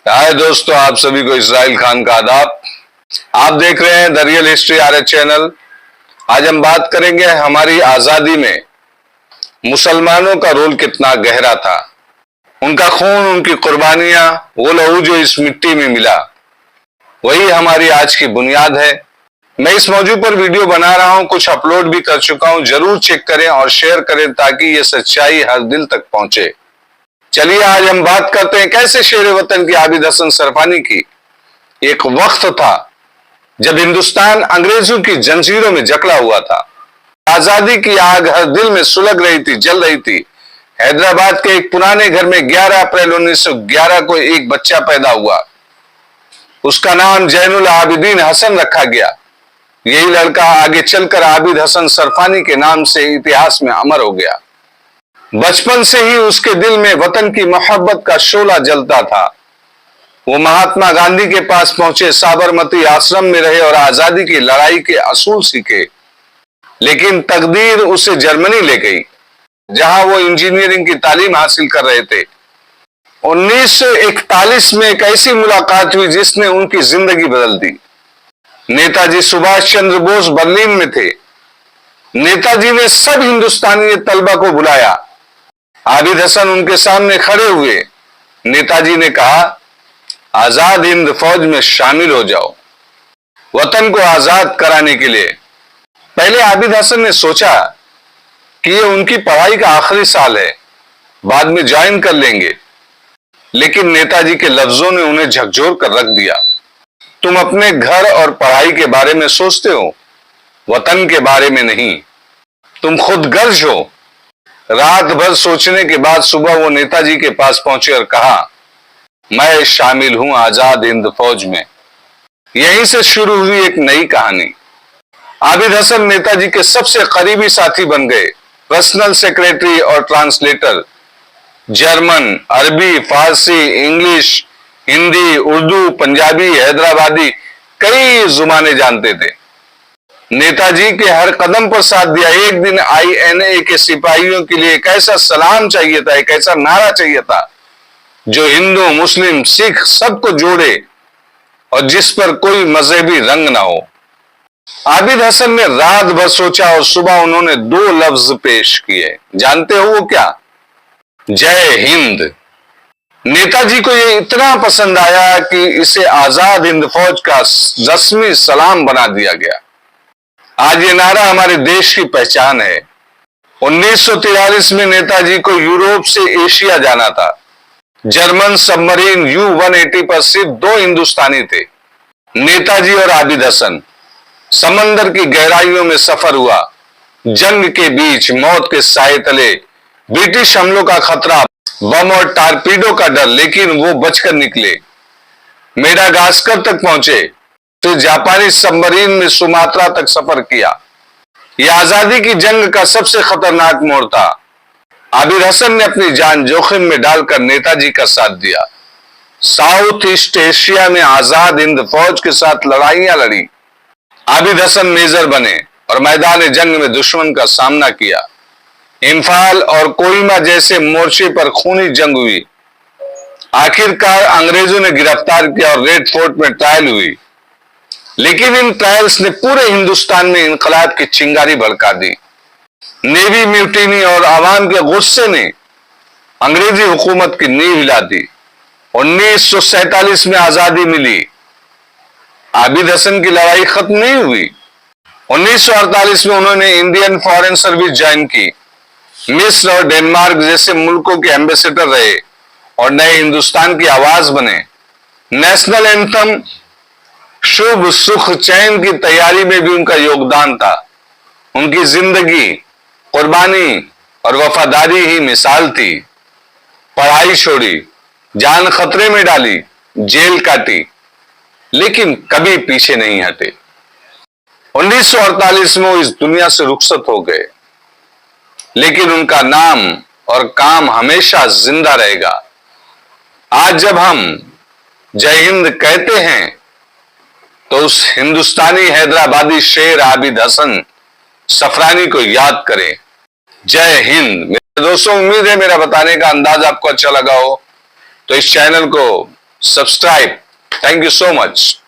हाय दोस्तों, आप सभी को इसराइल खान का आदाब। आप देख रहे हैं the real history RH channel. आज हम बात करेंगे हमारी आजादी में मुसलमानों का रोल कितना गहरा था। उनका खून, उनकी कुर्बानियां, वो लहू जो इस मिट्टी में मिला, वही हमारी आज की बुनियाद है। मैं इस मौजू पर वीडियो बना रहा हूं, कुछ अपलोड भी कर चुका हूं। जरूर चेक करें और शेयर करें ताकि ये सच्चाई हर दिल तक पहुंचे। चलिए आज हम बात करते हैं कैसे शेर वतन की आबिद हसन सरफानी की। एक वक्त था जब हिंदुस्तान अंग्रेजों की जंजीरों में जकड़ा हुआ था। आजादी की आग हर दिल में सुलग रही थी, जल रही थी। हैदराबाद के एक पुराने घर में 11 अप्रैल 1911 को एक बच्चा पैदा हुआ। उसका नाम जैनुल आबिदीन हसन रखा गया। यही लड़का आगे चलकर आबिद हसन सरफानी के नाम से इतिहास में अमर हो गया। बचपन से ही उसके दिल में वतन की मोहब्बत का शोला जलता था। वो महात्मा गांधी के पास पहुंचे, साबरमती आश्रम में रहे और आजादी की लड़ाई के असूल सीखे। लेकिन तकदीर उसे जर्मनी ले गई, जहां वो इंजीनियरिंग की तालीम हासिल कर रहे थे। 1941 में एक ऐसी मुलाकात हुई जिसने उनकी जिंदगी बदल दी। नेताजी सुभाष चंद्र बोस बर्लिन में थे। नेताजी ने सब हिंदुस्तानी तलबा को बुलाया। आबिद हसन उनके सामने खड़े हुए। नेताजी ने कहा, आजाद हिंद फौज में शामिल हो जाओ, वतन को आजाद कराने के लिए। पहले आबिद हसन ने सोचा कि ये उनकी पढ़ाई का आखिरी साल है, बाद में ज्वाइन कर लेंगे। लेकिन नेताजी के लफ्जों ने उन्हें झकझोर कर रख दिया। तुम अपने घर और पढ़ाई के बारे में सोचते हो, वतन के बारे में नहीं। तुम खुद गर्ज हो। रात भर सोचने के बाद सुबह वो नेताजी के पास पहुंचे और कहा, मैं शामिल हूं आजाद हिंद फौज में। यहीं से शुरू हुई एक नई कहानी। आबिद हसन नेताजी के सबसे करीबी साथी बन गए, पर्सनल सेक्रेटरी और ट्रांसलेटर। जर्मन, अरबी, फारसी, इंग्लिश, हिंदी, उर्दू, पंजाबी, हैदराबादी, कई जुबानें जानते थे। नेताजी के हर कदम पर साथ दिया। एक दिन आईएनए के सिपाहियों के लिए एक ऐसा सलाम चाहिए था, एक ऐसा नारा चाहिए था जो हिंदू, मुस्लिम, सिख सबको जोड़े और जिस पर कोई मजहबी रंग ना हो। आबिद हसन ने रात भर सोचा और सुबह उन्होंने 2 लफ्ज पेश किए। जानते हो वो क्या? जय हिंद। नेताजी को ये इतना पसंद आया कि इसे आजाद हिंद फौज का रस्मी सलाम बना दिया गया। आज ये नारा हमारे देश की पहचान है। 1943 में नेताजी को यूरोप से एशिया जाना था। जर्मन सबमरीन U-180 पर सिर्फ 2 हिंदुस्तानी थे, नेताजी और आबिद हसन। समंदर की गहराइयों में सफर हुआ। जंग के बीच, मौत के साए तले, ब्रिटिश हमलों का खतरा, बम और टारपीडो का डर, लेकिन वो बचकर निकले। मेडागास्कर तक पहुंचे, फिर जापानी सबमरीन में सुमात्रा तक सफर किया। यह आजादी की जंग का सबसे खतरनाक मोड़ था। आबिद हसन ने अपनी जान जोखिम में डालकर नेताजी का साथ दिया। साउथ ईस्ट एशिया में आजाद हिंद फौज के साथ लड़ाइयां लड़ी। आबिद हसन मेजर बने और मैदान जंग में दुश्मन का सामना किया। इम्फाल और कोहिमा जैसे मोर्चे पर खूनी जंग हुई। आखिरकार अंग्रेजों ने गिरफ्तार किया और रेड फोर्ट में ट्रायल हुई। लेकिन इन ट्रायल्स ने पूरे हिंदुस्तान में इनकलाब की चिंगारी भड़का दी। नेवी म्यूटिनी और आवाम के गुस्से ने अंग्रेजी हुकूमत की नींव हिला दी। 1947 में आजादी मिली। आबिद हसन की लड़ाई खत्म नहीं हुई। 1948 में उन्होंने इंडियन फॉरेन सर्विस ज्वाइन की। मिस्र और डेनमार्क जैसे मुल्कों के एम्बेसडर रहे और नए हिंदुस्तान की आवाज बने। नेशनल एंथम, शुभ, सुख, चैन की तैयारी में भी उनका योगदान था। उनकी जिंदगी, कुर्बानी और वफादारी ही मिसाल थी। पढ़ाई छोड़ी, जान खतरे में डाली, जेल काटी, लेकिन कभी पीछे नहीं हटे। 1948 में वो इस दुनिया से रुखसत हो गए, लेकिन उनका नाम और काम हमेशा जिंदा रहेगा। आज जब हम जय हिंद कहते हैं तो उस हिंदुस्तानी हैदराबादी शेर आबिद हसन सफरानी को याद करें। जय हिंद। मेरे दोस्तों, उम्मीद है मेरा बताने का अंदाज आपको अच्छा लगा हो। तो इस चैनल को subscribe. Thank you so much.